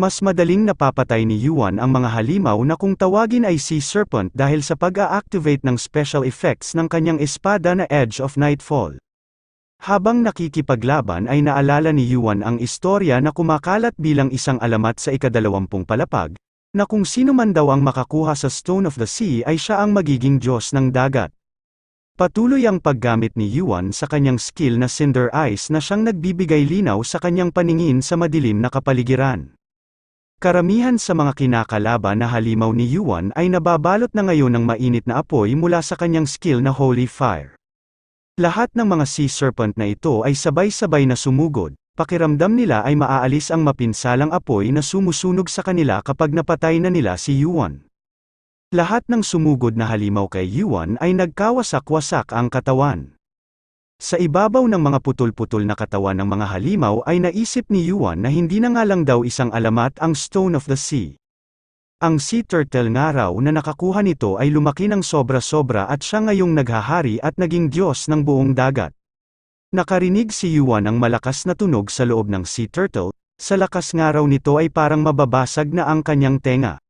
Mas madaling napapatay ni Yuan ang mga halimaw na kung tawagin ay Sea Serpent dahil sa pag-a-activate ng special effects ng kanyang espada na Edge of Nightfall. Habang nakikipaglaban ay naalala ni Yuan ang istorya na kumakalat bilang isang alamat sa ika-20 palapag, na kung sino man daw ang makakuha sa Stone of the Sea ay siya ang magiging Diyos ng dagat. Patuloy ang paggamit ni Yuan sa kanyang skill na Cinder Eyes na siyang nagbibigay linaw sa kanyang paningin sa madilim na kapaligiran. Karamihan sa mga kinakalaban na halimaw ni Yuan ay nababalot na ngayon ng mainit na apoy mula sa kanyang skill na Holy Fire. Lahat ng mga Sea Serpent na ito ay sabay-sabay na sumugod, pakiramdam nila ay maaalis ang mapinsalang apoy na sumusunog sa kanila kapag napatay na nila si Yuan. Lahat ng sumugod na halimaw kay Yuan ay nagkawasak-wasak ang katawan. Sa ibabaw ng mga putol-putol na katawan ng mga halimaw ay naisip ni Yuan na hindi na nga lang daw isang alamat ang Stone of the Sea. Ang Sea Turtle nga raw na nakakuha nito ay lumaki ng sobra-sobra at siya ngayong naghahari at naging Diyos ng buong dagat. Nakarinig si Yuan ng malakas na tunog sa loob ng Sea Turtle, sa lakas nga raw nito ay parang mababasag na ang kanyang tenga.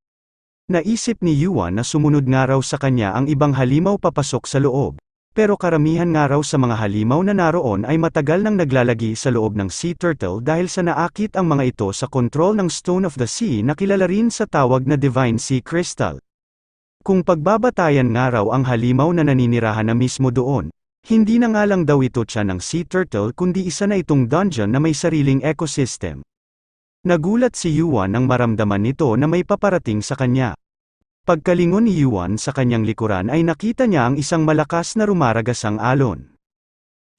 Naisip ni Yuan na sumunod nga raw sa kanya ang ibang halimaw papasok sa loob, pero karamihan nga raw sa mga halimaw na naroon ay matagal nang naglalagi sa loob ng Sea Turtle dahil sa naakit ang mga ito sa kontrol ng Stone of the Sea na kilala rin sa tawag na Divine Sea Crystal. Kung pagbabatayan nga raw ang halimaw na naninirahan na mismo doon, hindi na nga lang daw ito tiyan ng Sea Turtle kundi isa na itong dungeon na may sariling ecosystem. Nagulat si Yuan nang maramdaman nito na may paparating sa kanya. Pagkalingon ni Yuan sa kanyang likuran ay nakita niya ang isang malakas na rumaragasang alon.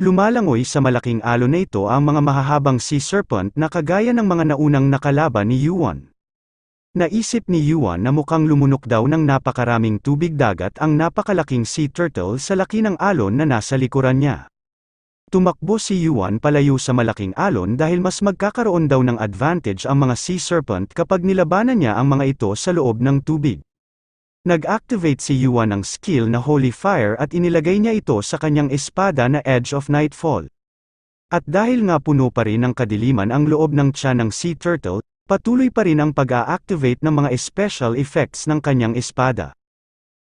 Lumalangoy sa malaking alon na ito ang mga mahahabang Sea Serpent na kagaya ng mga naunang nakalaban ni Yuan. Naisip ni Yuan na mukhang lumunok daw ng napakaraming tubig dagat ang napakalaking Sea Turtle sa laki ng alon na nasa likuran niya. Tumakbo si Yuan palayo sa malaking alon dahil mas magkakaroon daw ng advantage ang mga Sea Serpent kapag nilabanan niya ang mga ito sa loob ng tubig. Nag-activate si Yuan ng skill na Holy Fire at inilagay niya ito sa kanyang espada na Edge of Nightfall. At dahil nga puno pa rin ng kadiliman ang loob ng tiyan ng Sea Turtle, patuloy pa rin ang pag-a-activate ng mga special effects ng kanyang espada.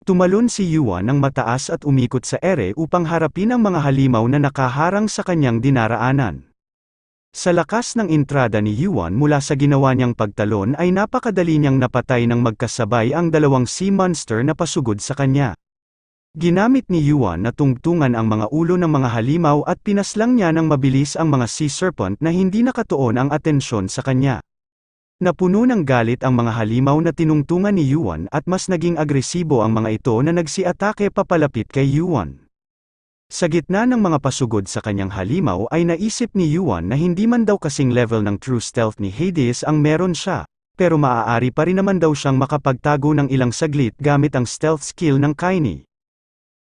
Tumalon si Yuan ng mataas at umikot sa ere upang harapin ang mga halimaw na nakaharang sa kanyang dinaraanan. Sa lakas ng entrada ni Yuan mula sa ginawa niyang pagtalon ay napakadali niyang napatay ng magkasabay ang dalawang sea monster na pasugod sa kanya. Ginamit ni Yuan na tungtungan ang mga ulo ng mga halimaw at pinaslang niya ng mabilis ang mga Sea Serpent na hindi nakatuon ang atensyon sa kanya. Napuno ng galit ang mga halimaw na tinungtungan ni Yuan at mas naging agresibo ang mga ito na nagsiatake papalapit kay Yuan. Sa gitna ng mga pasugod sa kanyang halimaw ay naisip ni Yuan na hindi man daw kasing level ng True Stealth ni Hades ang meron siya, pero maaari pa rin naman daw siyang makapagtago ng ilang saglit gamit ang stealth skill ng Kaini.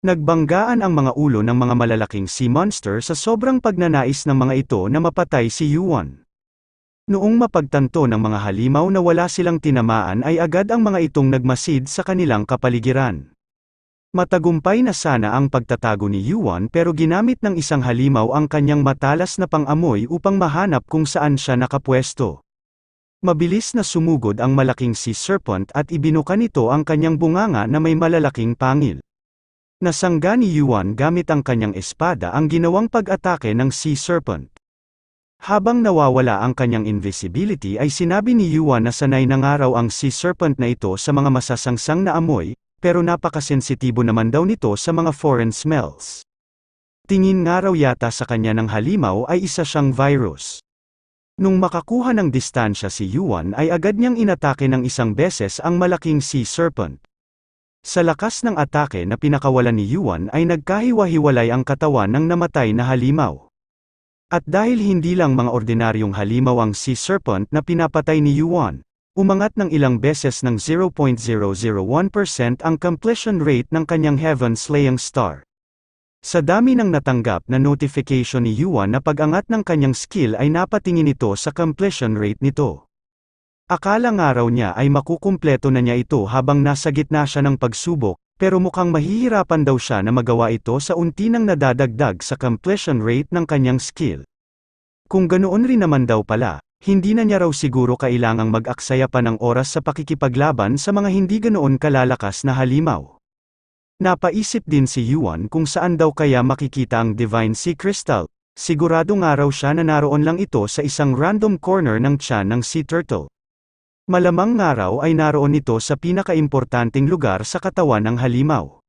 Nagbanggaan ang mga ulo ng mga malalaking sea monster sa sobrang pagnanais ng mga ito na mapatay si Yuan. Noong mapagtanto ng mga halimaw na wala silang tinamaan ay agad ang mga itong nagmasid sa kanilang kapaligiran. Matagumpay na sana ang pagtatago ni Yuan pero ginamit ng isang halimaw ang kanyang matalas na pang-amoy upang mahanap kung saan siya nakapwesto. Mabilis na sumugod ang malaking Sea Serpent at ibinuka nito ang kanyang bunganga na may malalaking pangil. Nasangga ni Yuan gamit ang kanyang espada ang ginawang pag-atake ng Sea Serpent. Habang nawawala ang kanyang invisibility ay sinabi ni Yuan na sanay na nga raw ang Sea Serpent na ito sa mga masasangsang na amoy, pero napakasensitibo naman daw nito sa mga foreign smells. Tingin nga raw yata sa kanya ng halimaw ay isa siyang virus. Nung makakuha ng distansya si Yuan ay agad niyang inatake ng isang beses ang malaking Sea Serpent. Sa lakas ng atake na pinakawalan ni Yuan ay nagkahiwa-hiwalay ang katawan ng namatay na halimaw. At dahil hindi lang mga ordinaryong halimaw ang Sea Serpent na pinapatay ni Yuan, umangat ng ilang beses ng 0.001% ang completion rate ng kanyang Heaven Slaying Star. Sa dami ng natanggap na notification ni Yuan na pag-angat ng kanyang skill ay napatingin ito sa completion rate nito. Akala nga raw niya ay makukumpleto na niya ito habang nasa gitna siya ng pagsubok, pero mukhang mahihirapan daw siya na magawa ito sa unti nang nadadagdag sa completion rate ng kanyang skill. Kung ganoon rin naman daw pala, Hindi na niya raw siguro kailangang mag-aksaya pa ng oras sa pakikipaglaban sa mga hindi ganoon kalalakas na halimaw. Napaisip din si Yuan kung saan daw kaya makikita ang Divine Sea Crystal. Sigurado nga raw siya na naroon lang ito sa isang random corner ng tiyan ng sea turtle. Malamang nga raw ay naroon ito sa pinakaimportanteng lugar sa katawan ng halimaw.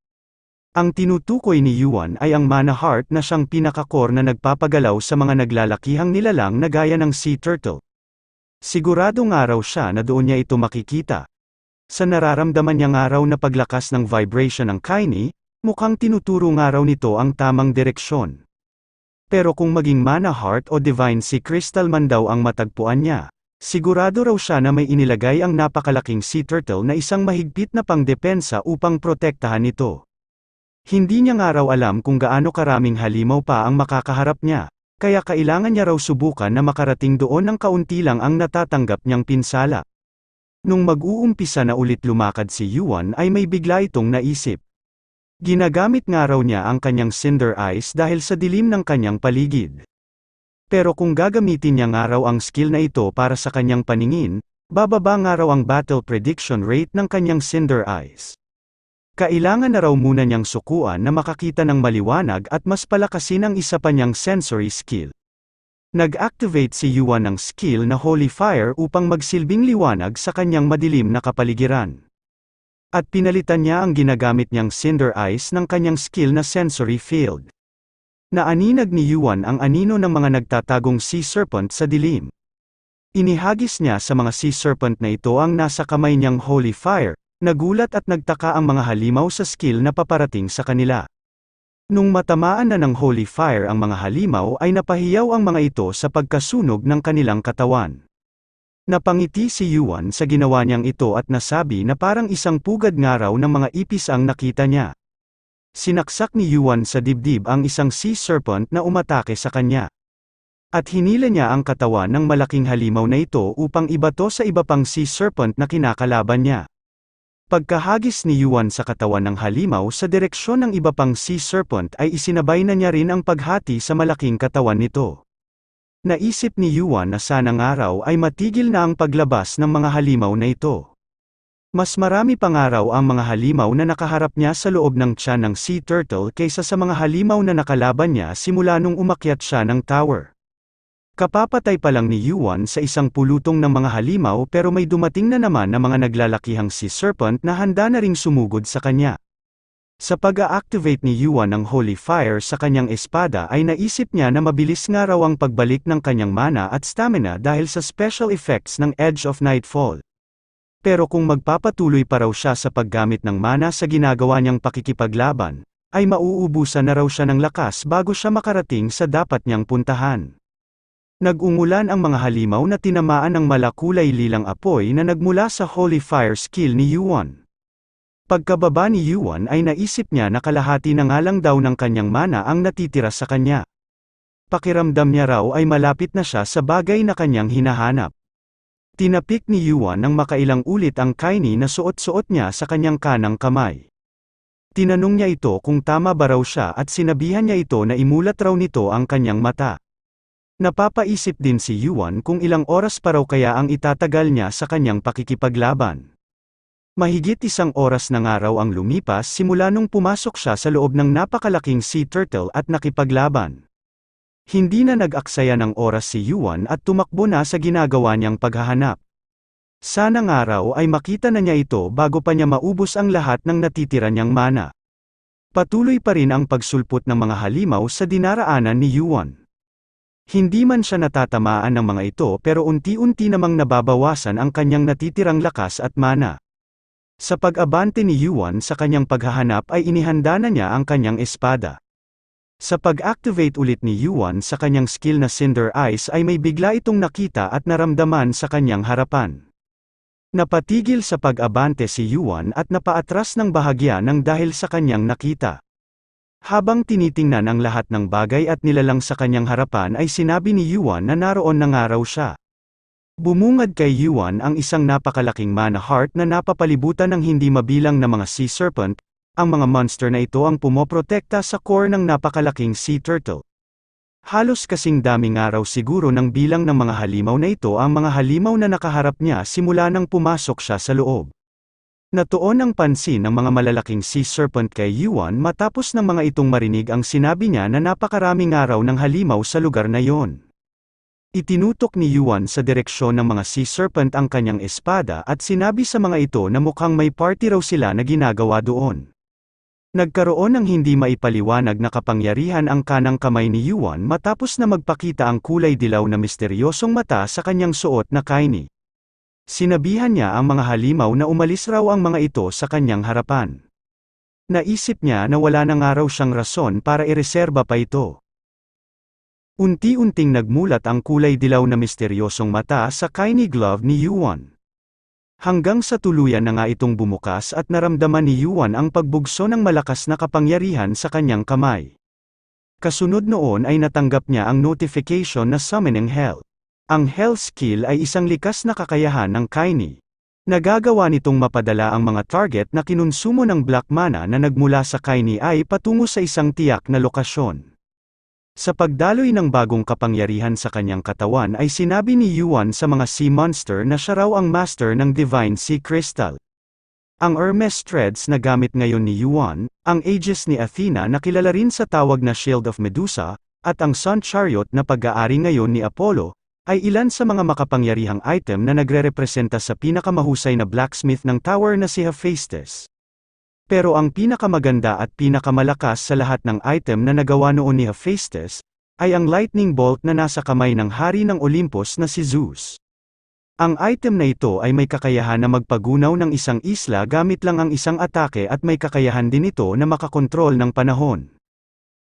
Ang tinutukoy ni Yuan ay ang mana heart na siyang pinaka-core na nagpapagalaw sa mga naglalakihang nilalang na gaya ng sea turtle. Sigurado nga raw siya na doon niya ito makikita. Sa nararamdaman niya nga raw na paglakas ng vibration ng kaini, mukhang tinuturo nga raw nito ang tamang direksyon. Pero kung maging mana heart o divine sea crystal man daw ang matagpuan niya, sigurado raw siya na may inilagay ang napakalaking sea turtle na isang mahigpit na pangdepensa upang protektahan ito. Hindi niya nga raw alam kung gaano karaming halimaw pa ang makakaharap niya, kaya kailangan niya raw subukan na makarating doon ng kaunti lang ang natatanggap niyang pinsala. Nung mag-uumpisa na ulit lumakad si Yuan ay may bigla itong naisip. Ginagamit nga raw niya ang kanyang Cinder Eyes dahil sa dilim ng kanyang paligid. Pero kung gagamitin niya nga raw ang skill na ito para sa kanyang paningin, bababa nga raw ang battle prediction rate ng kanyang Cinder Eyes. Kailangan na raw muna niyang sukuan na makakita ng maliwanag at mas palakasin ang isa pa niyang sensory skill. Nag-activate si Yuan ng skill na Holy Fire upang magsilbing liwanag sa kanyang madilim na kapaligiran. At pinalitan niya ang ginagamit niyang Cinder Eyes ng kanyang skill na Sensory Field. Naaninag ni Yuan ang anino ng mga nagtatagong sea serpent sa dilim. Inihagis niya sa mga sea serpent na ito ang nasa kamay niyang Holy Fire, nagulat at nagtaka ang mga halimaw sa skill na paparating sa kanila. Nung matamaan na ng Holy Fire ang mga halimaw ay napahiyaw ang mga ito sa pagkasunog ng kanilang katawan. Napangiti si Yuan sa ginawa niyang ito at nasabi na parang isang pugad nga raw ng mga ipis ang nakita niya. Sinaksak ni Yuan sa dibdib ang isang sea serpent na umatake sa kanya. At hinila niya ang katawan ng malaking halimaw na ito upang ibato sa iba pang sea serpent na kinakalaban niya. Pagkahagis ni Yuan sa katawan ng halimaw sa direksyon ng iba pang sea serpent ay isinabay na niya rin ang paghati sa malaking katawan nito. Naisip ni Yuan na sanang araw ay matigil na ang paglabas ng mga halimaw na ito. Mas marami pang araw ang mga halimaw na nakaharap niya sa loob ng tiyan ng sea turtle kaysa sa mga halimaw na nakalaban niya simula nung umakyat siya ng tower. Kapapatay pa lang ni Yuan sa isang pulutong ng mga halimaw pero may dumating na naman na mga naglalakihang sea serpent na handa na ring sumugod sa kanya. Sa pag-a-activate ni Yuan ng Holy Fire sa kanyang espada ay naisip niya na mabilis nga raw ang pagbalik ng kanyang mana at stamina dahil sa special effects ng Edge of Nightfall. Pero kung magpapatuloy pa raw siya sa paggamit ng mana sa ginagawa niyang pakikipaglaban, ay mauubusan na raw siya ng lakas bago siya makarating sa dapat niyang puntahan. Nag-ungulan ang mga halimaw na tinamaan ng malakulay lilang apoy na nagmula sa Holy Fire skill ni Yuan. Pagkababa ni Yuan ay naisip niya na kalahati na nga lang daw ng kanyang mana ang natitira sa kanya. Pakiramdam niya raw ay malapit na siya sa bagay na kanyang hinahanap. Tinapik ni Yuan ng makailang ulit ang kaini na suot-suot niya sa kanyang kanang kamay. Tinanong niya ito kung tama ba raw siya at sinabihan niya ito na imulat raw nito ang kanyang mata. Napapaisip din si Yuan kung ilang oras pa raw kaya ang itatagal niya sa kanyang pakikipaglaban. Mahigit 1 oras na nga raw ang lumipas simula nung pumasok siya sa loob ng napakalaking sea turtle at nakipaglaban. Hindi na nag-aksaya ng oras si Yuan at tumakbo na sa ginagawa niyang paghahanap. Sana nga raw ay makita na niya ito bago pa niya maubos ang lahat ng natitira niyang mana. Patuloy pa rin ang pagsulpot ng mga halimaw sa dinaraanan ni Yuan. Hindi man siya natatamaan ng mga ito pero unti-unti namang nababawasan ang kanyang natitirang lakas at mana. Sa pag-abante ni Yuan sa kanyang paghahanap ay inihanda na niya ang kanyang espada. Sa pag-activate ulit ni Yuan sa kanyang skill na Cinder Eyes ay may bigla itong nakita at naramdaman sa kanyang harapan. Napatigil sa pag-abante si Yuan at napaatras ng bahagya ng dahil sa kanyang nakita. Habang tinitingnan ang lahat ng bagay at nilalang sa kanyang harapan ay sinabi ni Yuan na naroon na nga raw siya. Bumungad kay Yuan ang isang napakalaking mana heart na napapalibutan ng hindi mabilang na mga sea serpent. Ang mga monster na ito ang pumoprotekta sa core ng napakalaking sea turtle. Halos kasing daming araw siguro ng bilang ng mga halimaw na ito ang mga halimaw na nakaharap niya simula nang pumasok siya sa loob. Natuon ang pansin ng mga malalaking sea serpent kay Yuan matapos ng mga itong marinig ang sinabi niya na napakaraming araw ng halimaw sa lugar na yon. Itinutok ni Yuan sa direksyon ng mga sea serpent ang kanyang espada at sinabi sa mga ito na mukhang may party raw sila na ginagawa doon. Nagkaroon ng hindi maipaliwanag na kapangyarihan ang kanang kamay ni Yuan matapos na magpakita ang kulay dilaw na misteryosong mata sa kanyang suot na kaini. Sinabihan niya ang mga halimaw na umalis raw ang mga ito sa kanyang harapan. Naisip niya na wala na nga raw siyang rason para ireserba pa ito. Unti-unting nagmulat ang kulay dilaw na misteryosong mata sa kaini glove ni Yuan. Hanggang sa tuluyan na nga itong bumukas at naramdaman ni Yuan ang pagbugso ng malakas na kapangyarihan sa kanyang kamay. Kasunod noon ay natanggap niya ang notification na summoning hell. Ang Hell skill ay isang likas na kakayahan ng kaini. Nagagawa nitong mapadala ang mga target na kinonsumo ng black mana na nagmula sa kaini ay patungo sa isang tiyak na lokasyon. Sa pagdaloy ng bagong kapangyarihan sa kanyang katawan ay sinabi ni Yuan sa mga sea monster na siya raw ang master ng Divine Sea Crystal. Ang Hermes threads na gamit ngayon ni Yuan, ang Aegis ni Athena na kilala rin sa tawag na Shield of Medusa, at ang Sun Chariot na pag-aari ngayon ni Apollo, ay ilan sa mga makapangyarihang item na nagrerepresenta sa pinakamahusay na blacksmith ng tower na si Hephaestus. Pero ang pinakamaganda at pinakamalakas sa lahat ng item na nagawa noon ni Hephaestus, ay ang lightning bolt na nasa kamay ng hari ng Olympus na si Zeus. Ang item na ito ay may kakayahan na magpagunaw ng isang isla gamit lang ang isang atake at may kakayahan din ito na makakontrol ng panahon.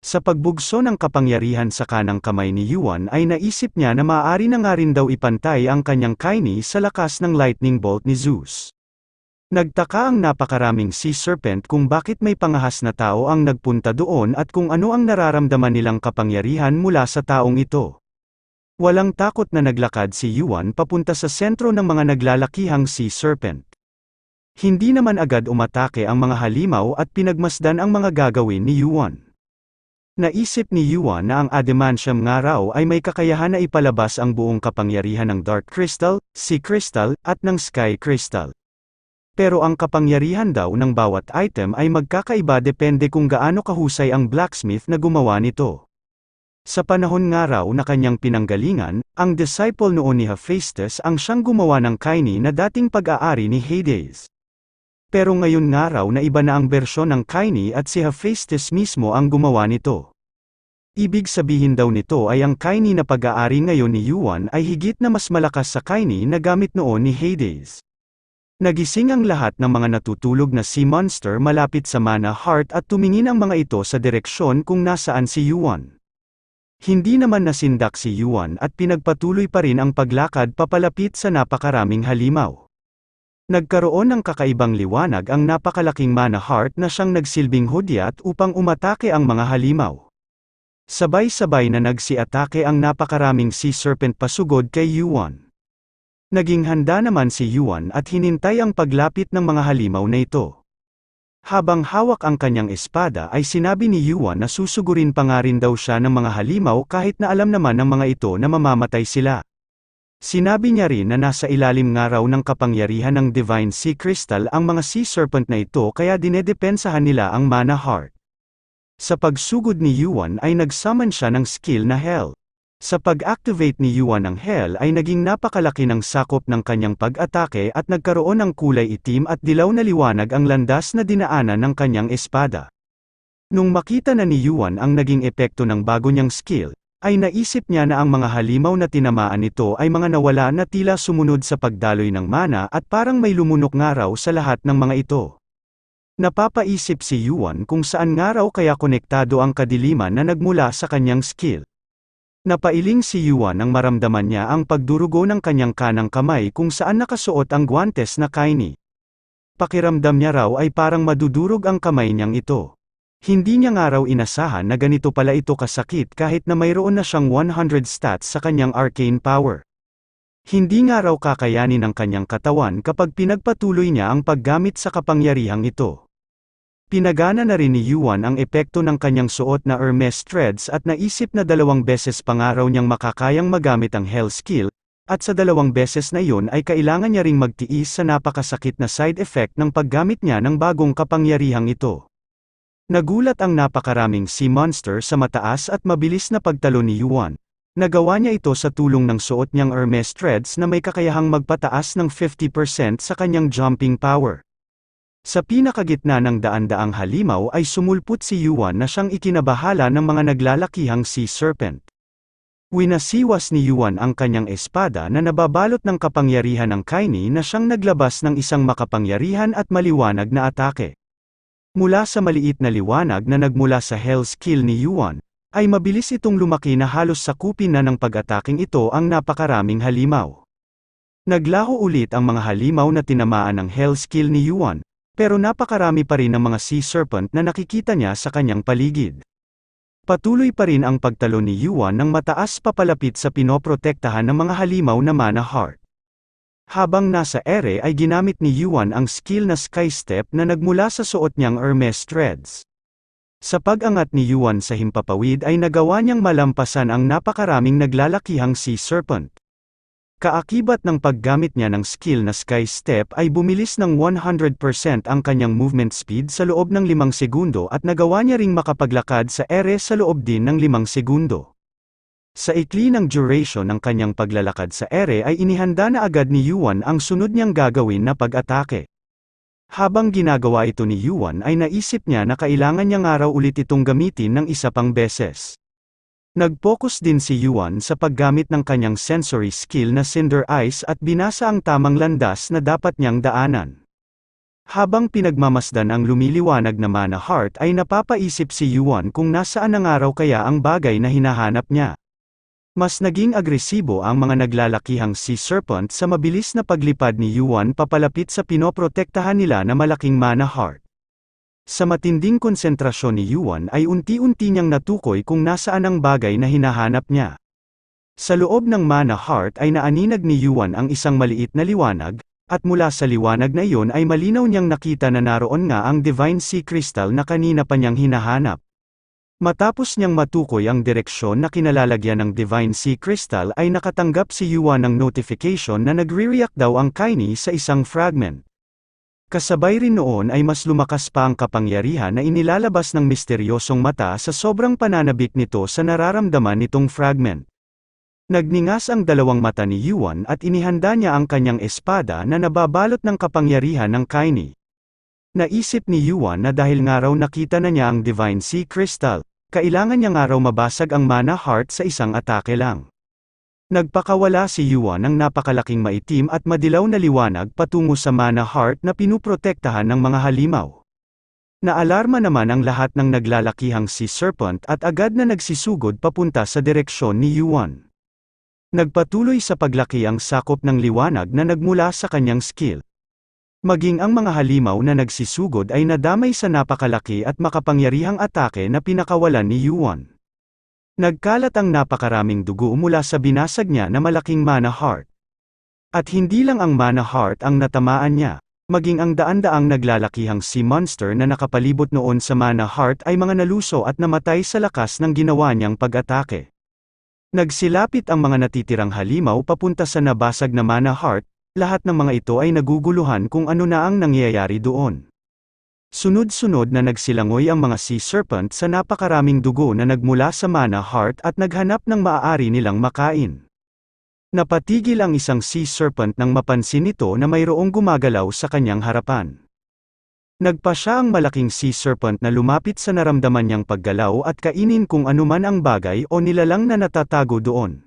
Sa pagbugso ng kapangyarihan sa kanang kamay ni Yuan ay naisip niya na maaari na nga rin daw ipantay ang kanyang kaini sa lakas ng lightning bolt ni Zeus. Nagtaka ang napakaraming sea serpent kung bakit may pangahas na tao ang nagpunta doon at kung ano ang nararamdaman nilang kapangyarihan mula sa taong ito. Walang takot na naglakad si Yuan papunta sa sentro ng mga naglalakihang sea serpent. Hindi naman agad umatake ang mga halimaw at pinagmasdan ang mga gagawin ni Yuan. Naisip ni Yuan na ang adamantium nga raw ay may kakayahan na ipalabas ang buong kapangyarihan ng Dark Crystal, Sea Crystal, at ng Sky Crystal. Pero ang kapangyarihan daw ng bawat item ay magkakaiba depende kung gaano kahusay ang blacksmith na gumawa nito. Sa panahon nga raw na kanyang pinanggalingan, ang disciple noon ni Hephaestus ang siyang gumawa ng kaini na dating pag-aari ni Hades. Pero ngayon nga raw na iba na ang bersyon ng kaini at si Hephaestus mismo ang gumawa nito. Ibig sabihin daw nito ay ang kaini na pag-aari ngayon ni Yuan ay higit na mas malakas sa kaini na gamit noon ni Hades. Nagising ang lahat ng mga natutulog na sea monster malapit sa Mana Heart at tumingin ang mga ito sa direksyon kung nasaan si Yuan. Hindi naman nasindak si Yuan at pinagpatuloy pa rin ang paglakad papalapit sa napakaraming halimaw. Nagkaroon ng kakaibang liwanag ang napakalaking Mana Heart na siyang nagsilbing hudyat upang umatake ang mga halimaw. Sabay-sabay na nagsiatake ang napakaraming sea serpent pasugod kay Yuan. Naging handa naman si Yuan at hinintay ang paglapit ng mga halimaw na ito. Habang hawak ang kanyang espada ay sinabi ni Yuan na susugurin pa nga rin daw siya ng mga halimaw kahit na alam naman ng mga ito na mamamatay sila. Sinabi niya rin na nasa ilalim nga raw ng kapangyarihan ng Divine Sea Crystal ang mga sea serpent na ito kaya dinedepensahan nila ang Mana Heart. Sa pagsugod ni Yuan ay nagsummon siya ng skill na Hell. Sa pag-activate ni Yuan ng Hell ay naging napakalaki ng sakop ng kanyang pag-atake at nagkaroon ng kulay itim at dilaw na liwanag ang landas na dinaanan ng kanyang espada. Nung makita na ni Yuan ang naging epekto ng bago niyang skill, ay naisip niya na ang mga halimaw na tinamaan nito ay mga nawala na tila sumunod sa pagdaloy ng mana at parang may lumunok nga raw sa lahat ng mga ito. Napapaisip si Yuan kung saan nga raw kaya konektado ang kadiliman na nagmula sa kanyang skill. Napailing si Yuan nang maramdaman niya ang pagdurugo ng kanyang kanang kamay kung saan nakasuot ang guwantes na kaini. Pakiramdam niya raw ay parang madudurog ang kamay niyang ito. Hindi niya nga raw inasahan na ganito pala ito kasakit kahit na mayroon na siyang 100 stats sa kanyang arcane power. Hindi nga raw kakayanin ng kanyang katawan kapag pinagpatuloy niya ang paggamit sa kapangyarihang ito. Pinagana na rin ni Yuan ang epekto ng kanyang suot na Hermes threads at naisip na 2 beses pangaraw niyang makakayang magamit ang Hell skill, at sa 2 beses na iyon ay kailangan niya ring magtiis sa napakasakit na side effect ng paggamit niya ng bagong kapangyarihang ito. Nagulat ang napakaraming sea monster sa mataas at mabilis na pagtalo ni Yuan. Nagawa niya ito sa tulong ng suot niyang Hermes threads na may kakayahang magpataas ng 50% sa kanyang jumping power. Sa pinakagitna ng daan-daang halimaw ay sumulpot si Yuan na siyang ikinabahala ng mga naglalakihang sea serpent. Winasiwas ni Yuan ang kanyang espada na nababalot ng kapangyarihan ng Kaini na siyang naglabas ng isang makapangyarihan at maliwanag na atake. Mula sa maliit na liwanag na nagmula sa Hell skill ni Yuan, ay mabilis itong lumaki na halos sakupin na ng pag-ataking ito ang napakaraming halimaw. Naglaho ulit ang mga halimaw na tinamaan ng Hell skill ni Yuan, pero napakarami pa rin ang mga sea serpent na nakikita niya sa kanyang paligid. Patuloy pa rin ang pagtalo ni Yuan ng mataas papalapit sa pinoprotektahan ng mga halimaw na mana heart. Habang nasa ere ay ginamit ni Yuan ang skill na Sky Step na nagmula sa suot niyang Hermes threads. Sa pag-angat ni Yuan sa himpapawid ay nagawa niyang malampasan ang napakaraming naglalakihang sea serpent. Kaakibat ng paggamit niya ng skill na Sky Step ay bumilis ng 100% ang kanyang movement speed sa loob ng 5 segundo at nagawa niya ring makapaglakad sa ere sa loob din ng 5 segundo. Sa ikli ng duration ng kanyang paglalakad sa ere ay inihanda na agad ni Yuan ang sunod niyang gagawin na pag-atake. Habang ginagawa ito ni Yuan ay naisip niya na kailangan niyang araw ulit itong gamitin ng isa pang beses. Nag-focus din si Yuan sa paggamit ng kanyang sensory skill na Cinder Eyes at binasa ang tamang landas na dapat niyang daanan. Habang pinagmamasdan ang lumiliwanag na mana heart ay napapaisip si Yuan kung nasaan ang araw kaya ang bagay na hinahanap niya. Mas naging agresibo ang mga naglalakihang sea serpent sa mabilis na paglipad ni Yuan papalapit sa pinoprotektahan nila na malaking mana heart. Sa matinding konsentrasyon ni Yuan ay unti-unti niyang natukoy kung nasaan ang bagay na hinahanap niya. Sa loob ng mana heart ay naaninag ni Yuan ang isang maliit na liwanag, at mula sa liwanag na iyon ay malinaw niyang nakita na naroon nga ang Divine Sea Crystal na kanina pa niyang hinahanap. Matapos niyang matukoy ang direksyon na kinalalagyan ng Divine Sea Crystal ay nakatanggap si Yuan ng notification na nagre-react daw ang Kaini sa isang fragment. Kasabay rin noon ay mas lumakas pa ang kapangyarihan na inilalabas ng misteryosong mata sa sobrang pananabik nito sa nararamdaman nitong fragment. Nagningas ang 2 mata ni Yuan at inihanda niya ang kanyang espada na nababalot ng kapangyarihan ng Kaini. Naisip ni Yuan na dahil nga raw nakita na niya ang Divine Sea Crystal, kailangan niya nga raw mabasag ang mana heart sa isang atake lang. Nagpakawala si Yuan ng napakalaking maitim at madilaw na liwanag patungo sa mana heart na pinuprotektahan ng mga halimaw. Naalarma naman ang lahat ng naglalakihang sea serpent at agad na nagsisugod papunta sa direksyon ni Yuan. Nagpatuloy sa paglaki ang sakop ng liwanag na nagmula sa kanyang skill. Maging ang mga halimaw na nagsisugod ay nadamay sa napakalaki at makapangyarihang atake na pinakawalan ni Yuan. Nagkalat ang napakaraming dugo mula sa binasag niya na malaking mana heart. At hindi lang ang mana heart ang natamaan niya, maging ang daan-daang naglalakihang sea monster na nakapalibot noon sa mana heart ay mga naluso at namatay sa lakas ng ginawa niyang pag-atake. Nagsilapit ang mga natitirang halimaw papunta sa nabasag na mana heart, lahat ng mga ito ay naguguluhan kung ano na ang nangyayari doon. Sunod-sunod na nagsilangoy ang mga sea serpent sa napakaraming dugo na nagmula sa mana heart at naghanap ng maaari nilang makain. Napatigil ang isang sea serpent nang mapansin nito na mayroong gumagalaw sa kanyang harapan. Nagpa siya ang malaking sea serpent na lumapit sa naramdaman niyang paggalaw at kainin kung anuman ang bagay o nilalang na natatago doon.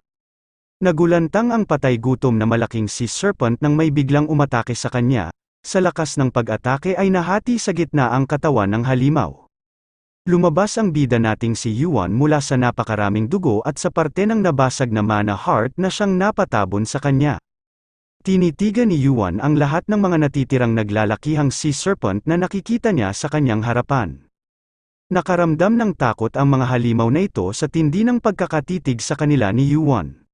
Nagulantang ang patay gutom na malaking sea serpent nang may biglang umatake sa kanya. Sa lakas ng pag-atake ay nahati sa gitna ang katawan ng halimaw. Lumabas ang bida nating si Yuan mula sa napakaraming dugo at sa parte ng nabasag na mana heart na siyang napatabon sa kanya. Tinitigan ni Yuan ang lahat ng mga natitirang naglalakihang sea serpent na nakikita niya sa kanyang harapan. Nakaramdam ng takot ang mga halimaw na ito sa tindi ng pagkakatitig sa kanila ni Yuan.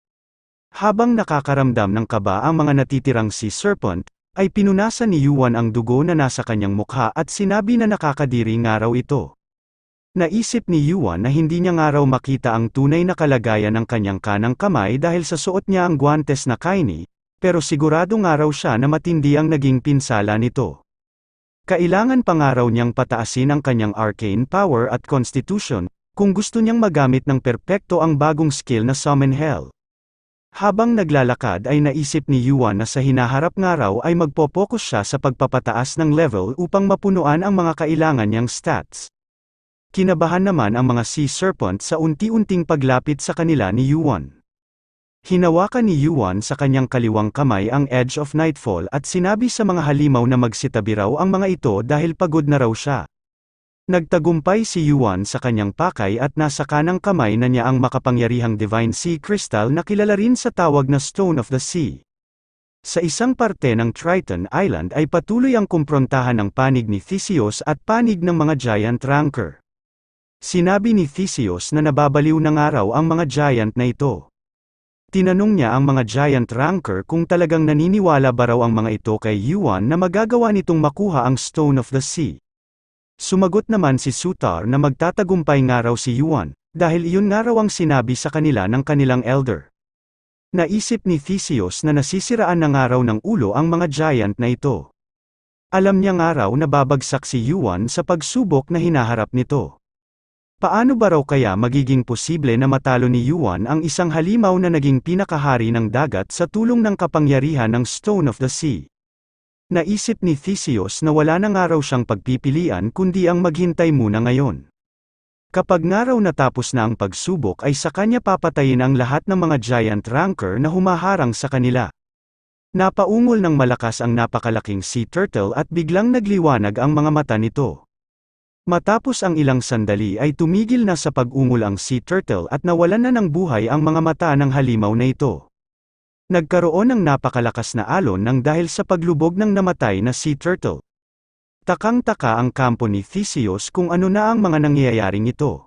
Habang nakakaramdam ng kaba ang mga natitirang sea serpent, ay pinunasan ni Yuan ang dugo na nasa kanyang mukha at sinabi na nakakadiri nga raw ito. Naisip ni Yuan na hindi niya nga raw makita ang tunay na kalagayan ng kanyang kanang kamay dahil sa suot niya ang guwantes na kaini, pero sigurado nga raw siya na matindi ang naging pinsala nito. Kailangan pa nga raw niyang pataasin ang kanyang arcane power at constitution, kung gusto niyang magamit ng perpekto ang bagong skill na Summon Hell. Habang naglalakad ay naisip ni Yuan na sa hinaharap nga raw ay magpo-focus siya sa pagpapataas ng level upang mapunuan ang mga kailangan niyang stats. Kinabahan naman ang mga Sea Serpent sa unti-unting paglapit sa kanila ni Yuan. Hinawakan ni Yuan sa kanyang kaliwang kamay ang Edge of Nightfall at sinabi sa mga halimaw na magsitabi raw ang mga ito dahil pagod na raw siya. Nagtagumpay si Yuan sa kanyang pakay at nasa kanang kamay na niya ang makapangyarihang Divine Sea Crystal na kilala rin sa tawag na Stone of the Sea. Sa isang parte ng Triton Island ay patuloy ang kumprontahan ng panig ni Theseus at panig ng mga Giant Ranker. Sinabi ni Theseus na nababaliw ng araw ang mga giant na ito. Tinanong niya ang mga Giant Ranker kung talagang naniniwala ba raw ang mga ito kay Yuan na magagawa nitong makuha ang Stone of the Sea. Sumagot naman si Sutar na magtatagumpay nga raw si Yuan, dahil iyon nga raw ang sinabi sa kanila ng kanilang elder. Naisip ni Theseus na nasisiraan na nga raw ng ulo ang mga giant na ito. Alam niya nga raw na babagsak si Yuan sa pagsubok na hinaharap nito. Paano ba raw kaya magiging posible na matalo ni Yuan ang isang halimaw na naging pinakahari ng dagat sa tulong ng kapangyarihan ng Stone of the Sea? Naisip ni Theseus na wala na nga raw siyang pagpipilian kundi ang maghintay muna ngayon. Kapag nga raw natapos na ang pagsubok ay sa kanya papatayin ang lahat ng mga Giant Ranker na humaharang sa kanila. Napaungol ng malakas ang napakalaking sea turtle at biglang nagliwanag ang mga mata nito. Matapos ang ilang sandali ay tumigil na sa pag-ungol ang sea turtle at nawalan na ng buhay ang mga mata ng halimaw na ito. Nagkaroon ng napakalakas na alon ng dahil sa paglubog ng namatay na sea turtle. Takang-taka ang kampo ni Theseus kung ano na ang mga nangyayaring ito.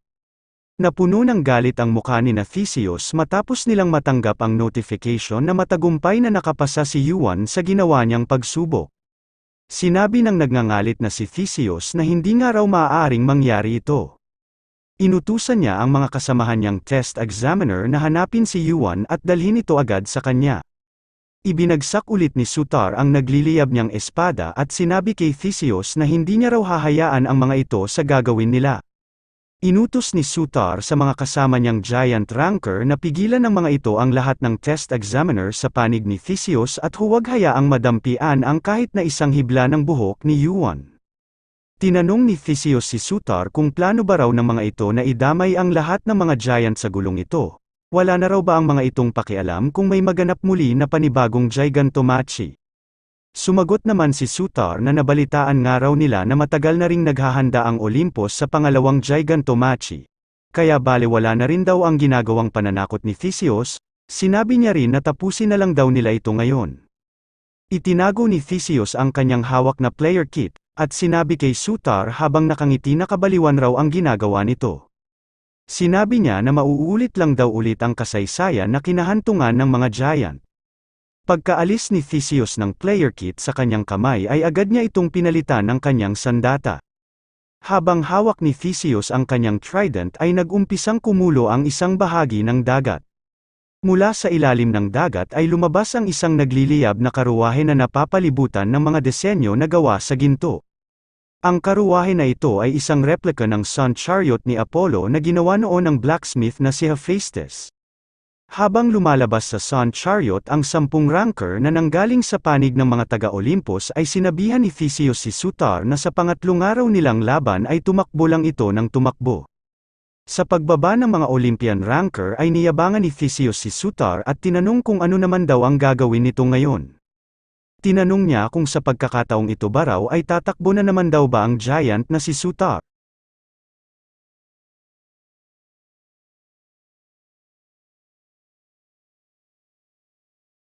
Napuno ng galit ang mukha ni Theseus matapos nilang matanggap ang notification na matagumpay na nakapasa si Yuan sa ginawa niyang pagsubok. Sinabi ng nagngangalit na si Theseus na hindi nga raw maaaring mangyari ito. Inutusan niya ang mga kasamahan niyang test examiner na hanapin si Yuan at dalhin ito agad sa kanya. Ibinagsak ulit ni Sutar ang nagliliyab niyang espada at sinabi kay Theseus na hindi niya raw hahayaan ang mga ito sa gagawin nila. Inutos ni Sutar sa mga kasama niyang Giant Ranker na pigilan ng mga ito ang lahat ng test examiner sa panig ni Theseus at huwag hayaang madampian ang kahit na isang hibla ng buhok ni Yuan. Tinanong ni Theseus si Sutar kung plano ba raw ng mga ito na idamay ang lahat ng mga giant sa gulong ito. Wala na raw ba ang mga itong pakialam kung may maganap muli na panibagong Gigantomachie? Sumagot naman si Sutar na nabalitaan nga raw nila na matagal na ring naghahanda ang Olympus sa pangalawang Gigantomachie. Kaya balewala na rin daw ang ginagawang pananakot ni Theseus, sinabi niya rin na tapusin na lang daw nila ito ngayon. Itinago ni Theseus ang kanyang hawak na player kit, at sinabi kay Sutar habang nakangiti na kabaliwan raw ang ginagawa nito. Sinabi niya na mauulit lang daw ulit ang kasaysayan na kinahantungan ng mga giant. Pagkaalis ni Theseus ng player kit sa kanyang kamay ay agad niya itong pinalitan ng kanyang sandata. Habang hawak ni Theseus ang kanyang trident ay nag-umpisang kumulo ang isang bahagi ng dagat. Mula sa ilalim ng dagat ay lumabas ang isang nagliliyab na karuwahe na napapalibutan ng mga disenyo na gawa sa ginto. Ang karuwahe na ito ay isang replika ng Sun Chariot ni Apollo na ginawa noon ng blacksmith na si Hephaestus. Habang lumalabas sa Sun Chariot ang 10 ranker na nanggaling sa panig ng mga taga-Olympus ay sinabihan ni Theseus si Sutar na sa pangatlong araw nilang laban ay tumakbo lang ito ng tumakbo. Sa pagbaba ng mga Olympian ranker ay niyabangan ni Theseus si Sutar at tinanong kung ano naman daw ang gagawin nito ngayon. Tinanong niya kung sa pagkakataong ito ba raw ay tatakbo na naman daw ba ang giant na si Sutar.